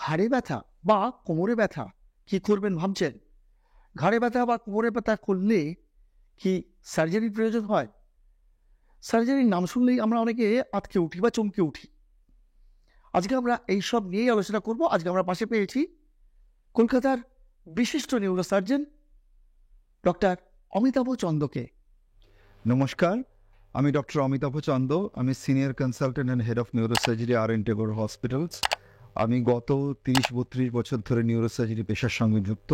ঘাড়ে ব্যথা বা কোমরে ব্যথা কি করবেন ভাবছেন? ঘাড়ে ব্যথা বা কোমরে ব্যথা করলে কি সার্জারির প্রয়োজন হয়? সার্জারির নাম শুনলেই আমরা অনেকে আঁতকে উঠি বা চমকে উঠি। আজকে আমরা এইসব নিয়েই আলোচনা করব। আজকে আমরা পাশে পেয়েছি কলকাতার বিশিষ্ট নিউরোসার্জন ডক্টর অমিতাভ চন্দকে। নমস্কার, আমি ডক্টর অমিতাভ চন্দ। আমি senior consultant and head of neurosurgery R N Tagore hospitals. আমি গত 30-32 বছর ধরে নিউরোসার্জারি পেশার সঙ্গে যুক্ত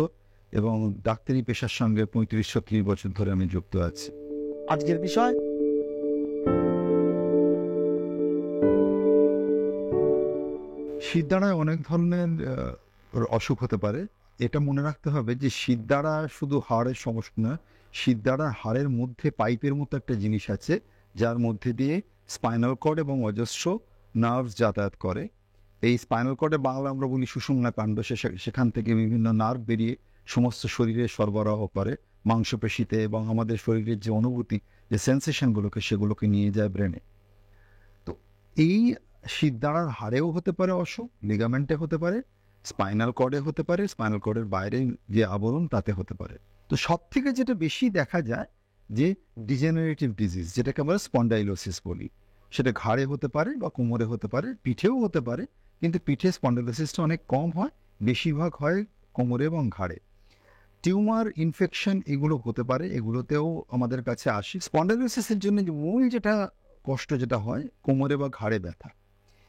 এবং ডাক্তারি পেশার সঙ্গে 35-36 বছর ধরে আমি যুক্ত আছি। আজকের বিষয় শিরদাঁড়ায় অনেক ধরনের অসুখ হতে পারে। এটা মনে রাখতে হবে যে শিরদাঁড়া শুধু হাড়ের সমস্যা না, শিরদাঁড়ার হাড়ের মধ্যে পাইপের মতো একটা জিনিস আছে যার মধ্যে দিয়ে স্পাইনাল কর্ড এবং অজস্র নার্ভস যাতায়াত করে। এই স্পাইনাল কর্ডে বাংলা আমরা বলি সুষুম্না কাণ্ড। সেখান থেকে বিভিন্ন নার্ভ বেরিয়ে সমস্ত শরীরে সরবরাহ করে মাংসপেশিতে এবং আমাদের শরীরের যে অনুভূতি, যে সেন্সেশনগুলোকে, সেগুলোকে নিয়ে যায় ব্রেনে। তো এই শিরদাঁড়ার হাড়েও হতে পারে অসুখ, লিগামেন্টে হতে পারে, স্পাইনাল কর্ডে হতে পারে, স্পাইনাল কর্ডের বাইরে যে আবরণ তাতে হতে পারে। তো সব থেকে যেটা বেশি দেখা যায় যে ডিজেনারেটিভ ডিজিজ, যেটাকে আমরা স্পন্ডাইলোসিস বলি, সেটা ঘাড়ে হতে পারে বা কোমরে হতে পারে, পিঠেও হতে পারে, কিন্তু পিঠে স্পন্ডাইলোসিসটা অনেক কম হয়, বেশিরভাগ হয় কোমরে এবং ঘাড়ে। টিউমার, ইনফেকশন এগুলো হতে পারে, এগুলোতেও আমাদের কাছে আসে। স্পন্ডাইলোসিসের জন্য যে মূল যেটা কষ্ট যেটা হয় কোমরে বা ঘাড়ে ব্যথা,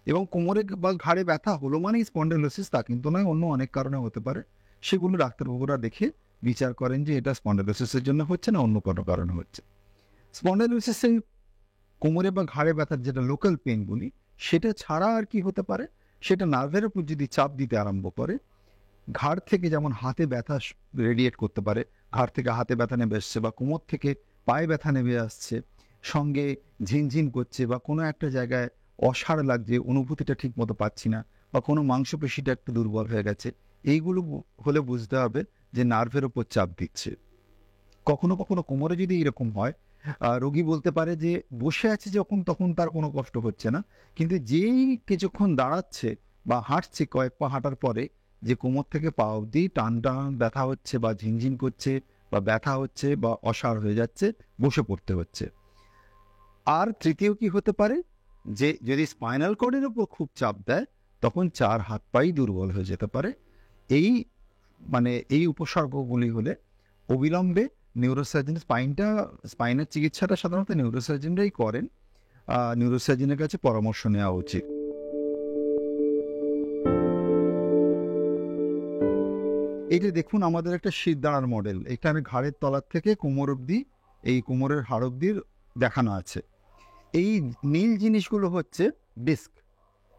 এবং কোমরে বা ঘাড়ে ব্যথা হলো মানেই স্পন্ডাইলোসিস তা কিন্তু নয়, অন্য অনেক কারণে হতে পারে। সেগুলো ডাক্তারবাবুরা দেখে বিচার করেন যে এটা স্পন্ডাইলোসিসের জন্য হচ্ছে না অন্য কোনো কারণে হচ্ছে। স্পন্ডাইলোসিসে কোমরে বা ঘাড়ে ব্যথার যেটা লোকাল পেন বলি, সেটা ছাড়া আর কি হতে পারে, সেটা নার্ভের উপর যদি চাপ দিতে আরম্ভ করে, ঘাড় থেকে যেমন হাতে ব্যথা রেডিয়েট করতে পারে, ঘাড় থেকে হাতে ব্যথা নেমে আসছে বা কোমর থেকে পায়ে ব্যথা নেমে আসছে, সঙ্গে ঝিনঝিন করছে বা কোনো একটা জায়গায় অসাড় লাগছে, অনুভূতিটা ঠিক মতো পাচ্ছি না, বা কোনো মাংসপেশিটা একটু দুর্বল হয়ে গেছে, এইগুলো হলে বুঝতে হবে যে নার্ভের ওপর চাপ দিচ্ছে। কখনো কখনো কোমরে যদি এরকম হয়, রোগী বলতে পারে যে বসে আছে যখন তখন তার কোনো কষ্ট হচ্ছে না, কিন্তু যেই কিছুক্ষণ দাঁড়াচ্ছে বা হাঁটছে, কয়েক পা হাঁটার পরে যে কোমর থেকে পা অবধি টান টান ব্যথা হচ্ছে বা ঝিনঝিন করছে বা ব্যথা হচ্ছে বা অসাড় হয়ে যাচ্ছে, বসে পড়তে হচ্ছে। আর তৃতীয় কি হতে পারে, যে যদি স্পাইনাল কর্ডের উপর খুব চাপ দেয় তখন চার হাত পাই দুর্বল হয়ে যেতে পারে। এই এই উপসর্গগুলি হলে অবিলম্বে নিউরোসার্জন, স্পাইনের চিকিৎসাটা সাধারণত নিউরোসার্জনরাই করেন, নিউরোসার্জনের কাছে পরামর্শ নেওয়া উচিত। এই যে দেখুন আমাদের একটা শিরদাঁড়ার মডেল, এটা আমি ঘাড়ের তলার থেকে কোমর অবধি, এই কোমরের হাড় অবধি দেখানো আছে। এই নীল জিনিসগুলো হচ্ছে ডিস্ক,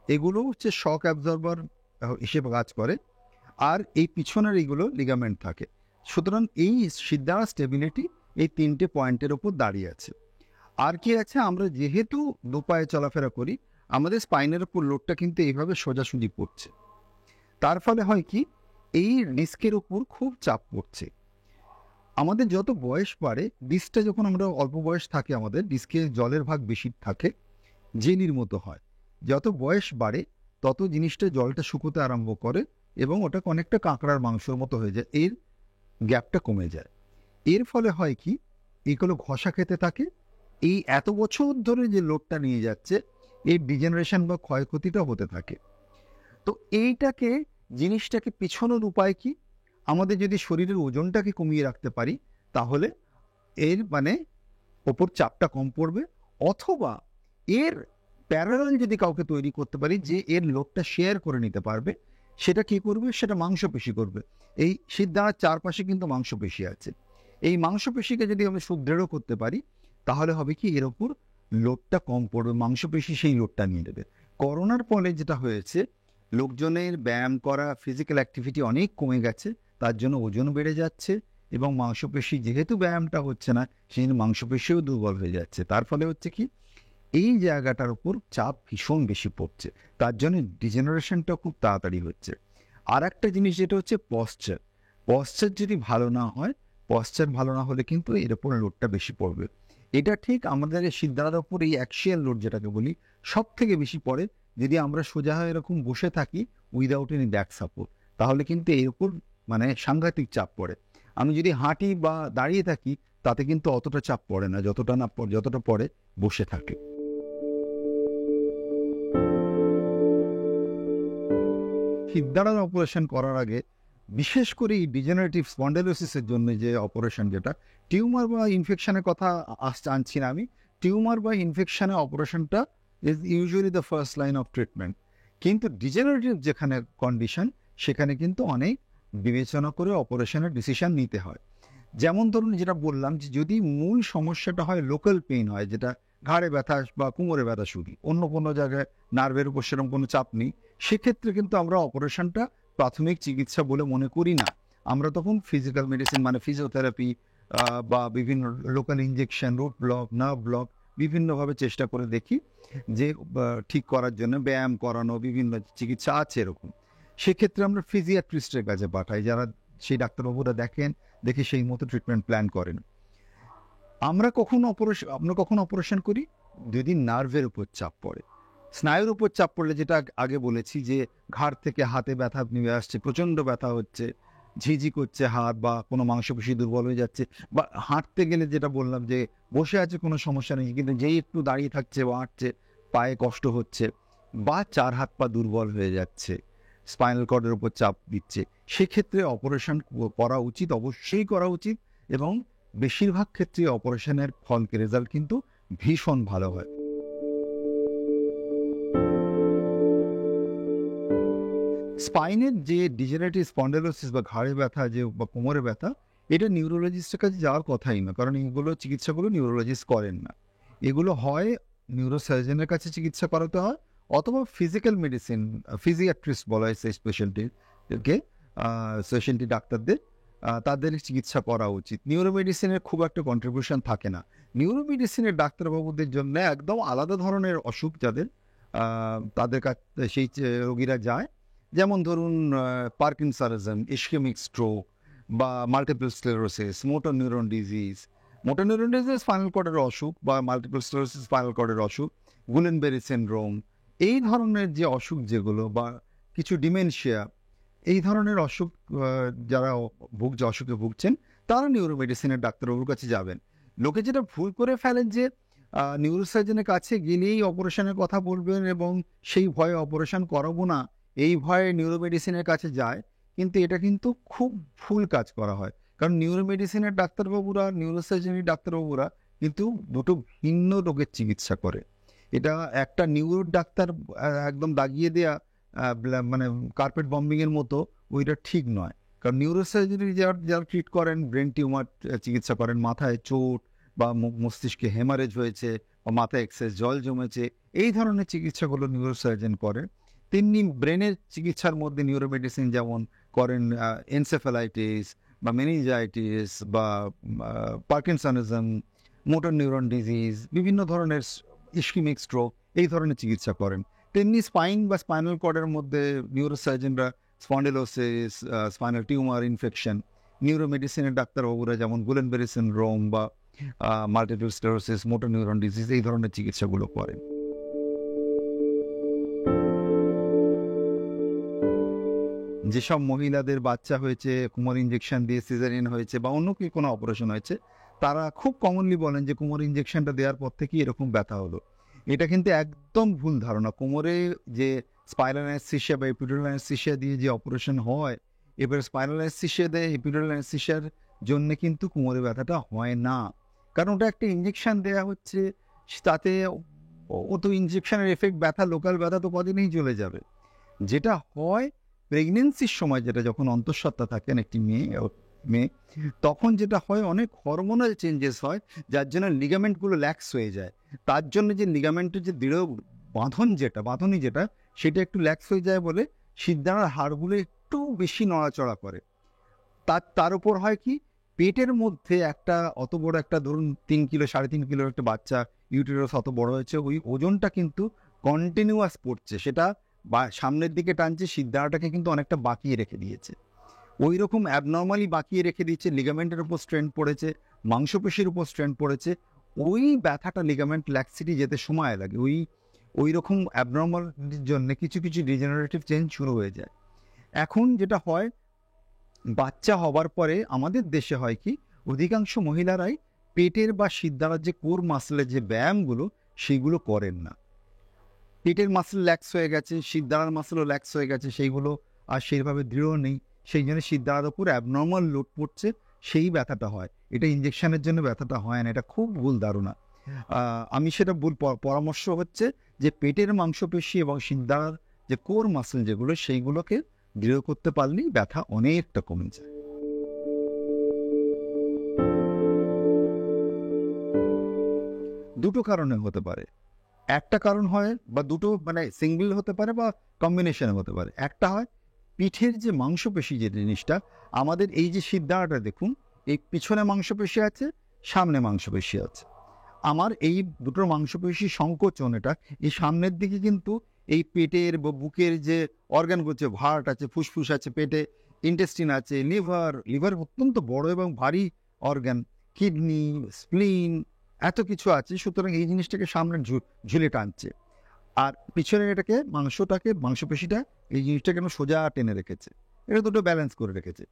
এগুলো হচ্ছে শক অ্যাবজর্বার হিসেবে কাজ করে, আর এই পিছনের এইগুলো লিগামেন্ট থাকে। সুতরাং এই শিরদাঁড়ার স্টেবিলিটি এই তিনটে পয়েন্টের ওপর দাঁড়িয়ে আছে। আর কি আছে, আমরা যেহেতু দুপায়ে চলাফেরা করি, আমাদের স্পাইনের ওপর লোডটা কিন্তু এইভাবে সোজাসুজি পড়ছে। তার ফলে হয় কি, এই ডিস্কের ওপর খুব চাপ পড়ছে। আমাদের যত বয়স বাড়ে, ডিস্কটা যখন আমরা অল্প বয়স থাকে, আমাদের ডিস্কে জলের ভাগ বেশি থাকে, জেলির মতো হয়। যত বয়স বাড়ে তত জিনিসটা জলটা শুকোতে আরম্ভ করে এবং ওটা অনেকটা কাঁকড়ার মাংসের মতো হয়ে যায়, এর গ্যাপটা কমে যায়। এর ফলে হয় কি, এগুলো ঘষা খেতে থাকে। এই এত বছর ধরে যে লোডটা নিয়ে যাচ্ছে, এই ডিজেনারেশন বা ক্ষয়ক্ষতিটা হতে থাকে। তো জিনিসটাকে পিছনের উপায় কি, আমাদের যদি শরীরের ওজনটাকে কমিয়ে রাখতে পারি তাহলে এর ওপর চাপটা কম পড়বে, অথবা এর প্যারালাল যদি কাউকে তৈরি করতে পারি যে এর লোডটা শেয়ার করে নিতে পারবে, সেটা কি করবে, সেটা মাংসপেশি করবে। এই শিরদাঁড়ার চারপাশে কিন্তু মাংসপেশি আছে, এই মাংসপেশিকে যদি আমি সুদৃঢ় করতে পারি তাহলে হবে কি, এর ওপর লোডটা কম পড়বে, মাংসপেশি সেই লোডটা নিয়ে নেবে। করোনার ফলে যেটা হয়েছে, লোকজনের ব্যায়াম করা, ফিজিক্যাল অ্যাক্টিভিটি অনেক কমে গেছে, তার জন্য ওজন বেড়ে যাচ্ছে এবং মাংসপেশি, যেহেতু ব্যায়ামটা হচ্ছে না সেই জন্য মাংসপেশিও দুর্বল হয়ে যাচ্ছে। তার ফলে হচ্ছে কি, এই জায়গাটার উপর চাপ ভীষণ বেশি পড়ছে, তার জন্য ডিজেনারেশনটা খুব তাড়াতাড়ি হচ্ছে। আর একটা জিনিস যেটা হচ্ছে পশ্চার, যদি ভালো না হয়, পশ্চার ভালো না হলে কিন্তু এর উপর লোডটা বেশি পড়বে। এটা ঠিক আমাদের শিরদাঁড়ার উপর এই অ্যাক্সিয়াল লোড যেটাকে বলি সব থেকে বেশি পড়ে যদি আমরা সোজা হয়ে এরকম বসে থাকি, উইদাউট এনি ব্যাক সাপোর্ট, তাহলে কিন্তু এর উপর মানে সাংঘাতিক চাপ পড়ে। আমি যদি হাঁটি বা দাঁড়িয়ে থাকি তাতে কিন্তু অতটা চাপ পড়ে না, যতটা পড়ে বসে থাকে। শিরদাঁড়ার অপারেশন করার আগে বিশেষ করে এই ডিজেনারেটিভ স্পন্ডাইলোসিসের জন্য যে অপারেশন, যেটা টিউমার বা ইনফেকশনের কথা আনছি না আমি, টিউমার বা ইনফেকশনের অপারেশনটা is usually the first line of treatment. কিন্তু ডিজেনারেটিভ যেখানে কন্ডিশন সেখানে কিন্তু অনেক বিবেচনা করে অপারেশনের ডিসিশন নিতে হয়। যেমন ধরুন যেটা বললাম যে যদি মূল সমস্যাটা হয় লোকাল পেইন হয়, যেটা ঘাড়ে ব্যথা বা কোমরে ব্যথা শুধু, অন্য কোনো জায়গায় নার্ভের উপর সেরকম কোনো চাপ নেই, সেক্ষেত্রে কিন্তু আমরা অপারেশনটা প্রাথমিক চিকিৎসা বলে মনে করি না। আমরা তখন ফিজিক্যাল মেডিসিন মানে ফিজিওথেরাপি বা বিভিন্ন local injection, root block, nerve block বিভিন্নভাবে চেষ্টা করে দেখি যে ঠিক করার জন্য ব্যায়াম করানো বিভিন্ন চিকিৎসা আছে এরকম। সেক্ষেত্রে আমরা ফিজিয়াট্রিস্টের কাছে পাঠাই, যারা সেই ডাক্তারবাবুরা দেখে সেই মতো ট্রিটমেন্ট প্ল্যান করেন। আমরা কখন অপারেশন করি? যদি নার্ভের উপর চাপ পড়ে, স্নায়ুর উপর চাপ পড়লে, যেটা আগে বলেছি যে ঘাড় থেকে হাতে ব্যথা নেমে আসছে, প্রচণ্ড ব্যথা হচ্ছে, ঝিঝি করছে হাত, বা কোনো মাংসপেশি দুর্বল হয়ে যাচ্ছে, বা হাঁটতে গেলে যেটা বললাম যে বসে আছে কোনো সমস্যা নেই কিন্তু যেই একটু দাঁড়িয়ে থাকছে বা হাঁটছে পায়ে কষ্ট হচ্ছে, বা চার হাত পা দুর্বল হয়ে যাচ্ছে, স্পাইনাল কর্ডের উপর চাপ দিচ্ছে, সেক্ষেত্রে অপারেশন করা উচিত, অবশ্যই করা উচিত। এবং বেশিরভাগ ক্ষেত্রে অপারেশনের রেজাল্ট কিন্তু ভীষণ ভালো হয়। স্পাইনের যে ডিজেনারেটিভ স্পন্ডাইলোসিস বা ঘাড়ে ব্যথা বা কোমরে ব্যথা, এটা নিউরোলজিস্টের কাছে যাওয়ার কথাই না, কারণ এগুলো চিকিৎসাগুলো নিউরোলজিস্ট করেন না। এগুলো হয় নিউরোসার্জনের কাছে চিকিৎসা করাতে হয়, অথবা ফিজিক্যাল মেডিসিন ফিজিয়াট্রিস্ট বলা হয় সেই স্পেশালিটি ডাক্তারদের, তাদের চিকিৎসা করা উচিত। নিউরোমেডিসিনের খুব একটা কন্ট্রিবিউশন থাকে না। নিউরোমেডিসিনের ডাক্তারবাবুদের জন্য একদম আলাদা ধরনের অসুখ যাদের, তাদের কাছে সেই রোগীরা যায়। যেমন ধরুন পার্কিনসনিজম, ইসকেমিক স্ট্রোক, বা multiple sclerosis, motor neuron disease spinal কর্ডের অসুখ, বা মাল্টিপল স্ক্লেরোসিস স্পাইনাল কর্ডের অসুখ, গুলেনবেরি সিনড্রোম, এই ধরনের যে অসুখ যেগুলো, বা কিছু ডিমেনশিয়া, এই ধরনের অসুখ যারা অসুখে ভুগছেন, তারা নিউরোমেডিসিনের ডাক্তারবাবুর কাছে যাবেন। লোকে যেটা ভুল করে ফেলেন যে নিউরোসার্জনের কাছে গেলেই অপারেশনের কথা বলবেন এবং সেই ভয়ে অপারেশন করাবো না, এই ভয়ে নিউরোমেডিসিনের কাছে যায়, কিন্তু এটা কিন্তু খুব ভুল কাজ করা হয়। কারণ নিউরোমেডিসিনের ডাক্তারবাবুরা, নিউরোসার্জারির ডাক্তারবাবুরা কিন্তু দুটো ভিন্ন রোগের চিকিৎসা করে। এটা একটা নিউরোর ডাক্তার একদম দাগিয়ে দেয়া মানে কার্পেট বম্বিং এর মতো, ওইটা ঠিক নয়। কারণ নিউরোসার্জারি যারা ট্রিট করেন, ব্রেন টিউমার চিকিৎসা করেন, মাথায় চোট বা মস্তিষ্কে হেমারেজ হয়েছে বা মাথায় এক্সেস জল জমেছে, এই ধরনের চিকিৎসাগুলো নিউরোসার্জন করেন। তেমনি ব্রেনের চিকিৎসার মধ্যে নিউরোমেডিসিন যেমন করেন এনসেফালাইটিস বা মেনিনজাইটিস বা পার্কিনসনিজম, মোটর নিউরন ডিজিজ, বিভিন্ন ধরনের ইসকেমিক স্ট্রোক, এই ধরনের চিকিৎসা করেন। তেমনি স্পাইন বা স্পাইনাল কর্ডের মধ্যে নিউরোসার্জনরা স্পন্ডিলোসিস, স্পাইনাল টিউমার ইনফেকশন, নিউরোমেডিসিনের ডাক্তারবাবুরা যেমন গুলেনবেরি সিনড্রোম বা multiple sclerosis, motor neuron disease, এই ধরনের চিকিৎসাগুলো করেন। যেসব মহিলাদের বাচ্চা হয়েছে, কোমর ইঞ্জেকশন দিয়ে সিজারিয়ান হয়েছে, বা অন্য কি কোনো অপারেশন হয়েছে, তারা খুব কমনলি বলেন যে কোমর ইঞ্জেকশনটা দেওয়ার পর থেকে এরকম ব্যথা হলো। এটা কিন্তু একদম ভুল ধারণা। কোমরে যে স্পাইনাল অ্যানেস্থেসিয়া বা এপিডুরাল অ্যানেস্থেসিয়া দিয়ে যে অপারেশন হয়, এবার স্পাইনাল অ্যানেস্থেসিয়া দেয়, এপিডুরাল অ্যানেস্থেসিয়ার জন্য কিন্তু কোমরে ব্যথাটা হয় না, কারণ ওটা একটা ইঞ্জেকশন দেওয়া হচ্ছে, তাতে ও তো ইঞ্জেকশনের এফেক্ট, ব্যথা, লোকাল ব্যথা তো কদিনেই চলে যাবে। যেটা হয় প্রেগনেন্সির সময়, যেটা যখন অন্তঃসত্ত্বা থাকেন একটি মেয়ে, তখন যেটা হয় অনেক হরমোনাল চেঞ্জেস হয়, যার জন্য লিগামেন্টগুলো ল্যাক্স হয়ে যায়। তার জন্য যে লিগামেন্টের যে দৃঢ় বাঁধনি যেটা সেটা একটু ল্যাক্স হয়ে যায় বলে শিরদাঁড়ার হাড়গুলো একটু বেশি নড়াচড়া করে। তার উপর হয় কি, পেটের মধ্যে একটা অত বড় একটা, ধরুন 3 কিলো 3.5 কিলোর একটা বাচ্চা, ইউটেরাস অত বড় হয়েছে, ওই ওজনটা কিন্তু কন্টিনিউয়াস পড়ছে, সেটা বা সামনের দিকে টানছে, শিরদাঁড়াটাকে কিন্তু অনেকটা বাঁকিয়ে রেখে দিয়েছে, ওই রকম অ্যাবনর্মালি বাঁকিয়ে রেখে দিয়েছে। লিগামেন্টের উপর স্ট্রেন পড়েছে, মাংসপেশির উপর স্ট্রেন পড়েছে, ওই ব্যথাটা লিগামেন্ট ল্যাক্সিটি যেতে সময় লাগে, ওই রকম অ্যাবনর্মালিটির জন্য কিছু কিছু ডিজেনারেটিভ চেঞ্জ শুরু হয়ে যায়। এখন যেটা হয়, বাচ্চা হবার পরে আমাদের দেশে হয় কি, অধিকাংশ মহিলারাই পেটের বা শিরদাঁড়ার যে কোর মাসলের যে ব্যায়ামগুলো সেইগুলো করেন না। পেটের মাসল ল্যাক্স হয়ে গেছে, শিরদাঁড়ার মাসলও ল্যাক্স হয়ে গেছে, সেইগুলো আর সেইভাবে দৃঢ় নেই, সেই জন্য শিরদাঁড়ার উপর অ্যাবনর্মাল লোড পড়ছে, সেই ব্যথাটা হয়। এটা ইঞ্জেকশনের জন্য ব্যথাটা হয় না, এটা খুব ভুল ধারণা। আমি সেটা ভুল পরামর্শ হচ্ছে যে পেটের মাংসপেশি এবং শিরদাঁড়ার যে কোর মাসল যেগুলো সেইগুলোকে দৃঢ় করতে পারলেই ব্যথা অনেকটা কমে যায়। দুটো কারণে হতে পারে। একটা কারণ হয়, বা দুটো মানে সিঙ্গেল হতে পারে বা কম্বিনেশনে হতে পারে। একটা হয় পিঠের যে মাংসপেশি যে জিনিসটা, আমাদের এই যে শিরদাঁড়াটা দেখুন, এই পিছনে মাংসপেশি আছে, সামনে মাংসপেশি আছে। আমার এই দুটোর মাংসপেশি সংকোচন, এটা এই সামনের দিকে কিন্তু এই পেটের বা বুকের যে অর্গানগুলো আছে, হার্ট আছে, ফুসফুস আছে, পেটে ইন্টেস্টিন আছে, লিভার অত্যন্ত বড় এবং ভারী অর্গান, কিডনি, স্প্লিন, এত কিছু আছে। সুতরাং এই জিনিসটাকে সামনে ঝুলে টানছে, আর পিছনে এটাকে মাংসপেশিটা এই জিনিসটাকে সোজা টেনে রেখেছে। এটা দুটো ব্যালেন্স করে রেখেছে।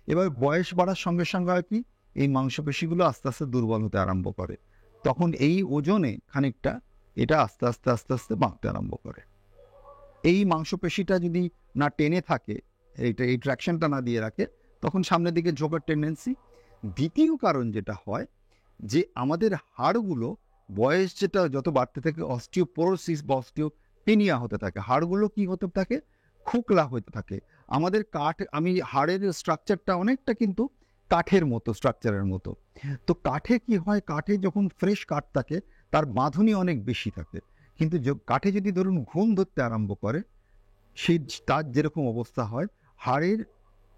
এবার বয়স বাড়ার সঙ্গে সঙ্গে হয় কি, এই মাংসপেশিগুলো আস্তে আস্তে দুর্বল হতে আরম্ভ করে। তখন এই ওজনে খানিকটা এটা আস্তে আস্তে আস্তে আস্তে বাঁকতে আরম্ভ করে। এই মাংসপেশিটা যদি না টেনে থাকে, এই ট্র্যাকশনটা না দিয়ে রাখে, তখন সামনের দিকে ঝোঁকার টেন্ডেন্সি। দ্বিতীয় কারণ যেটা হয়, যে আমাদের হাড়গুলো বয়স যেটা যত বাড়তে থাকে, অস্টিওপোরোসিস বা অস্টিওপেনিয়া হতে থাকে, হাড়গুলো কি হতে থাকে, খোকলা হতে থাকে। আমাদের হাড়ের স্ট্রাকচারটা অনেকটা কিন্তু কাঠের মতো, স্ট্রাকচারের মতো। তো কাঠে কি হয়, কাঠে যখন ফ্রেশ কাঠ থাকে তার বাঁধনি অনেক বেশি থাকে, কিন্তু কাঠে যদি ধরুন ঘুম ধরতে আরম্ভ করে, সেই তার যেরকম অবস্থা হয়, হাড়ের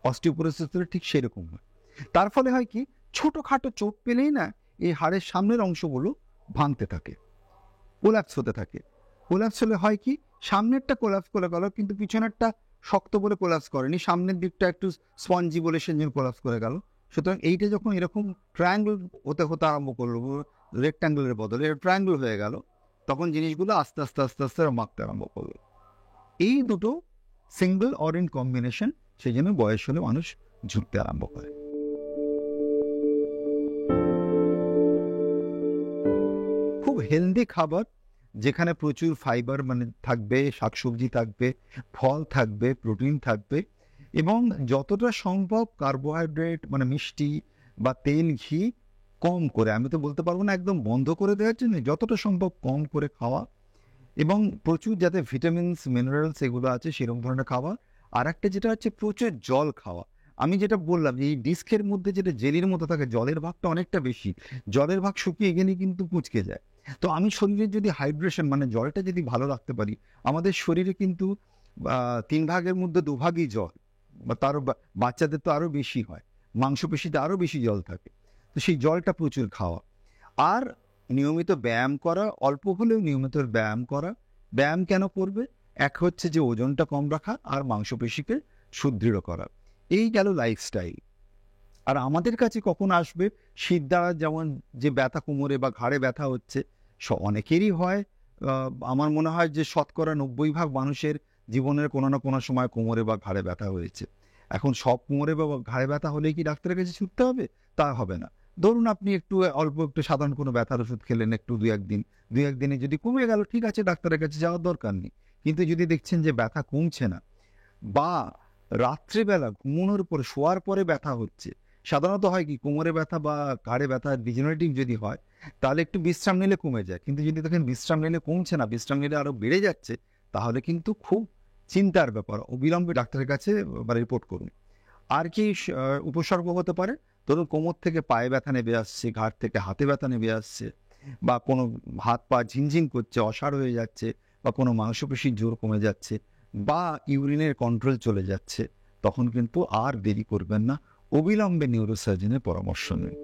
অস্টিওপোরোসিসের ঠিক সেরকম হয়। তার ফলে হয় কি, ছোটোখাটো চোট পেলেই না এই হাড়ের সামনের অংশগুলো ভাঙতে থাকে, কোলাপস হতে থাকে। কোলাপস হলে হয় কি, সামনেরটা কোলাপস করে গেল, কিন্তু পিছনেরটা শক্ত বলে কোলাপস করেনি, সামনের দিকটা একটু স্পঞ্জি বলে সেজন্য কোলাপস করে গেল। সুতরাং এইটা যখন এরকম ট্রায়াঙ্গল হতে হতে আরম্ভ করলো, রেক্ট্যাঙ্গেলের বদলে ট্রায়াঙ্গল হয়ে গেল, তখন জিনিসগুলো আস্তে আস্তে আস্তে আস্তে মাপতে আরম্ভ করলো। এই দুটো সিঙ্গল অর ইন কম্বিনেশন, সেই জন্য বয়স হলে মানুষ ঝুঁকতে আরম্ভ করে। খুব হেলদি খাবার, যেখানে প্রচুর ফাইবার মানে থাকবে, শাকসবজি থাকবে, ফল থাকবে, প্রোটিন থাকবে, এবং যতটা সম্ভব কার্বোহাইড্রেট মানে মিষ্টি বা তেল ঘি কম করে, আমি তো বলতে পারবো না একদম বন্ধ করে দেওয়ার জন্য, যতটা সম্ভব কম করে খাওয়া, এবং প্রচুর যাতে ভিটামিনস মিনারেলস এগুলো আছে সেরকম ধরনের খাওয়া। আর একটা যেটা হচ্ছে প্রচুর জল খাওয়া। আমি যেটা বললাম, এই ডিস্কের মধ্যে যেটা জেলির মতো থাকে, জলের ভাগটা অনেকটা বেশি, জলের ভাগ শুকিয়ে গেলে কিন্তু কুঁচকে যায়। তো আমি শরীরের যদি হাইড্রেশন মানে জলটা যদি ভালো রাখতে পারি, আমাদের শরীরে কিন্তু 3 ভাগের মধ্যে 2 ভাগই জল, বা তারও বাচ্চাদের তো আরও বেশি হয়, মাংসপেশিতে আরও বেশি জল থাকে। তো সেই জলটা প্রচুর খাওয়া, আর নিয়মিত ব্যায়াম করা, অল্প হলেও নিয়মিত ব্যায়াম করা। ব্যায়াম কেন করবে? এক হচ্ছে যে ওজনটা কম রাখা, আর মাংসপেশিকে সুদৃঢ় করা। এই গেল লাইফস্টাইল। আর আমাদের কাছে কখন আসবে, শিরদাঁড়া যেমন যে ব্যথা, কোমরে বা ঘাড়ে ব্যথা হচ্ছে, অনেকেরই হয়। আমার মনে হয় যে 90% মানুষের জীবনের কোনো না কোনো সময় কোমরে বা ঘাড়ে ব্যথা হয়েছে। এখন সব কোমরে বা ঘাড়ে ব্যথা হলেই কি ডাক্তারের কাছে ছুটতে হবে? তা হবে না। ধরুন আপনি অল্প একটু সাধারণ কোনো ব্যথার ওষুধ খেলেন, একটু 2-1 দিনে যদি কমে গেল, ঠিক আছে, ডাক্তারের কাছে যাওয়ার দরকার নেই। কিন্তু যদি দেখছেন যে ব্যথা কমছে না, বা রাত্রিবেলা ঘুমানোর পরে, শোয়ার পরে ব্যথা হচ্ছে, সাধারণত হয় কি, কোমরে ব্যথা বা ঘাড়ে ব্যথা ডিজেনারেটিভ যদি হয়, তাহলে একটু বিশ্রাম নিলে কমে যায়। কিন্তু যদি দেখেন বিশ্রাম নিলে কমছে না, বিশ্রাম নিলে আরো বেড়ে যাচ্ছে, তাহলে কিন্তু খুব চিন্তার ব্যাপার, অবিলম্বে ডাক্তারের কাছে রিপোর্ট করুন। আর কি উপসর্গ হতে পারে? ধরুন কোমর থেকে পায়ে ব্যথা নেমে আসছে, ঘাড় থেকে হাতে ব্যথা নেমে আসছে, বা কোনো হাত পা ঝিনঝিন করছে, অসাড় হয়ে যাচ্ছে, বা কোনো মাংসপেশির জোর কমে যাচ্ছে, বা ইউরিনের কন্ট্রোল চলে যাচ্ছে, তখন কিন্তু আর দেরি করবেন না, অবিলম্বে নিউরোসার্জনের পরামর্শ নিন।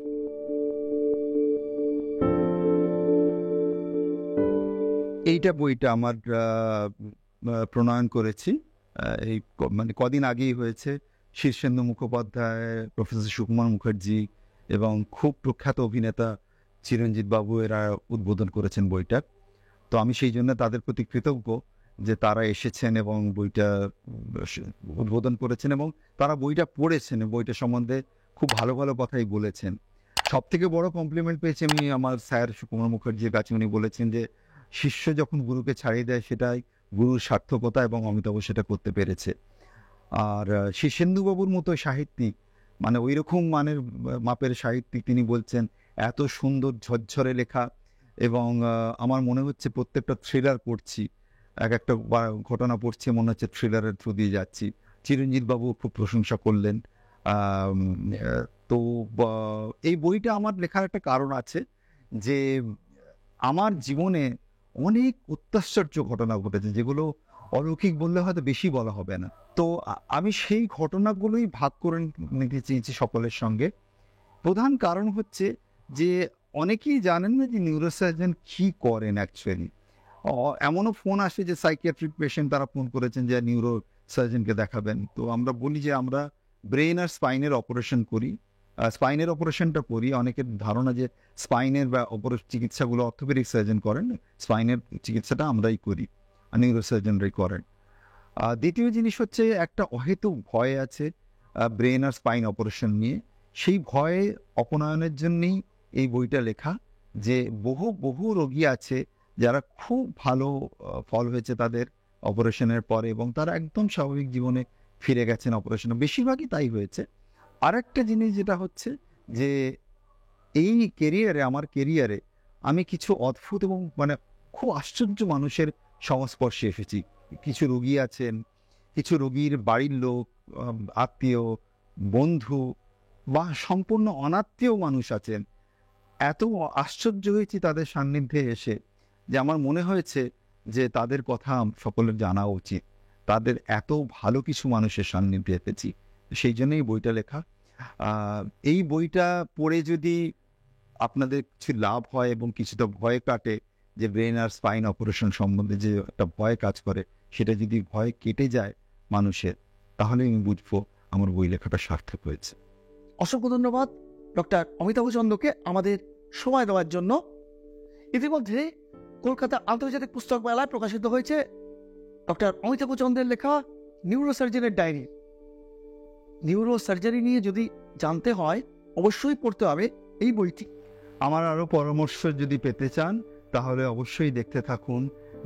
এইটা বইটা আমার প্রণয়ন করেছি, এই মানে কদিন আগেই হয়েছে। শীর্ষেন্দু মুখোপাধ্যায়, প্রফেসর সুকুমার মুখার্জি এবং খুব প্রখ্যাত অভিনেতা চিরঞ্জিত বাবু এরা উদ্বোধন করেছেন বইটা। তো আমি সেই জন্য তাদের প্রতি কৃতজ্ঞ যে তারা এসেছেন এবং বইটা উদ্বোধন করেছেন এবং তারা বইটা পড়েছেন, বইটা সম্বন্ধে খুব ভালো ভালো কথাই বলেছেন। সব থেকে বড় কমপ্লিমেন্ট পেয়েছি আমি আমার স্যার সুকুমার মুখার্জির কাছে। উনি বলেছেন যে শিষ্য যখন গুরুকে ছাড়িয়ে দেয় সেটাই গুরুর সার্থকতা, এবং অমিতাভ সেটা করতে পেরেছে। আর শীর্ষেন্দুবাবুর মতো সাহিত্যিক, মানে ওই রকম মাপের সাহিত্যিক, তিনি বলছেন এত সুন্দর ঝরঝরে লেখা, এবং আমার মনে হচ্ছে প্রত্যেকটা থ্রিলার পড়ছি, এক একটা ঘটনা পড়ছি মনে হচ্ছে থ্রিলারের থ্রু দিয়ে যাচ্ছি। চিরঞ্জিত বাবু খুব প্রশংসা করলেন। তো এই বইটা আমার লেখার একটা কারণ আছে যে আমার জীবনে অনেক অত্যাশ্চর্য ঘটনা ঘটেছে, যেগুলো অলৌকিক বললে হয়তো বেশি বলা হবে না। তো আমি সেই ঘটনাগুলোই ভাগ করে নিতে চেয়েছি সকলের সঙ্গে। প্রধান কারণ হচ্ছে যে অনেকেই জানেন না যে নিউরোসার্জন কি করেন অ্যাকচুয়ালি। এমনও ফোন আসে যে সাইকিয়াট্রিক পেশেন্ট তারা ফোন করেছেন যে নিউরো সার্জনকে দেখাবেন। তো আমরা বলি যে আমরা ব্রেন আর স্পাইনের অপারেশন করি। স্পাইনের অপারেশনটা করি, অনেকের ধারণা যে স্পাইনের বা চিকিৎসাগুলো অর্থোপেডিক সার্জন করেন, স্পাইনের চিকিৎসাটা আমরাই করি, নিউরো সার্জনরাই করেন। দ্বিতীয় জিনিস হচ্ছে একটা অহেতুক ভয় আছে ব্রেন আর স্পাইন অপারেশন নিয়ে। সেই ভয়ে অপনয়নের জন্যই এই বইটা লেখা, যে বহু বহু রোগী আছে যারা খুব ভালো ফল হয়েছে তাদের অপারেশনের পরে, এবং তারা একদম স্বাভাবিক জীবনে ফিরে গেছেন অপারেশনে, বেশিরভাগই তাই হয়েছে। আরেকটা জিনিস যেটা হচ্ছে যে এই আমার কেরিয়ারে আমি কিছু অদ্ভুত এবং খুব আশ্চর্য মানুষের সংস্পর্শে এসেছি। কিছু রোগী আছেন, কিছু রোগীর বাড়ির লোক, আত্মীয়, বন্ধু বা সম্পূর্ণ অনাত্মীয় মানুষ আছেন। এত আশ্চর্য হয়েছি তাদের সান্নিধ্যে এসে যে আমার মনে হয়েছে যে তাদের কথা সকলের জানা উচিত। তাদের এত ভালো কিছু মানুষের সান্নিধ্যে এসেছি, সেই জন্যই বইটা লেখা। এই বইটা পড়ে যদি আপনাদের কিছু লাভ হয় এবং কিছুটা ভয় কাটে, যে ব্রেন আর স্পাইন অপারেশন সম্বন্ধে যে একটা ভয় কাজ করে, সেটা যদি ভয় কেটে যায় মানুষের, তাহলে আমি বুঝবো আমার বই লেখাটা সার্থক হয়েছে। অসংখ্য ধন্যবাদ ডক্টর অমিতাভ চন্দ্রকে আমাদের সময় দেওয়ার জন্য। ইতিমধ্যে কলকাতা আন্তর্জাতিক পুস্তক মেলায় প্রকাশিত হয়েছে ডক্টর অমিতাভ চন্দ্রের লেখা নিউরোসার্জনের ডায়েরি। নিউরো সার্জারি নিয়ে যদি জানতে হয় অবশ্যই পড়তে হবে এই বইটি। আমার আরও পরামর্শ যদি পেতে চান তাহলে অবশ্যই দেখতে থাকুন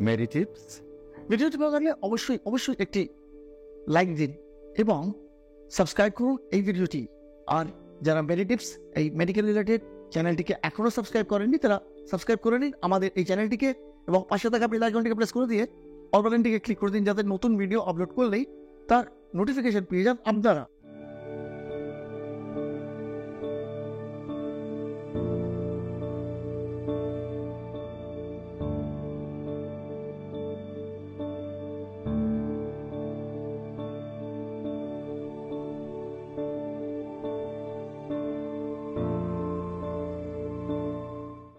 মেডিটিপস। ভিডিওটি ভালো লাগলে অবশ্যই একটি লাইক দিন এবং সাবস্ক্রাইব করুন এই ভিডিওটি। আর যারা মেডিটিপস এই মেডিকেল রিলেটেড চ্যানেলটিকে এখনও সাবস্ক্রাইব করেননি, তারা সাবস্ক্রাইব করে নিন আমাদের এই চ্যানেলটিকে, এবং পাশে থাকা বেল আইকনটিকে প্রেস করে দিয়ে অল বাটনটিকে ক্লিক করে দিন, যাতে নতুন ভিডিও আপলোড করলেই তার নোটিফিকেশন পেয়ে যান আপনারা।